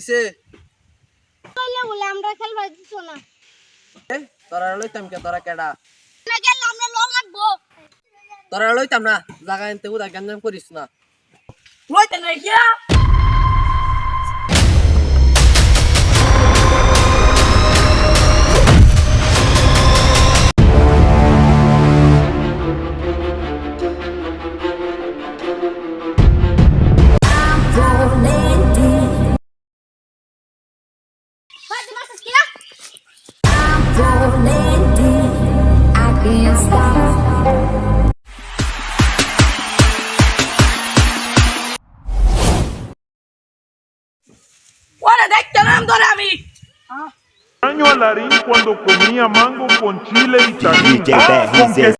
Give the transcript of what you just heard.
দিছে বলে বলে আমরা খেলবার দিছ না এ তোরা লইতাম কে তোরা কেডা না গেল আমরা লং লাগবো তোরা লইতাম না জায়গা এনতে উদা গঞ্জাম করিস না লইতে নাই কিয়া ফাজ মাসস কিয়া ওরে দেখতে নাম ধরে আমি Daño a Larín cuando comía mango con chile y tajín. DJ Bad, Con he says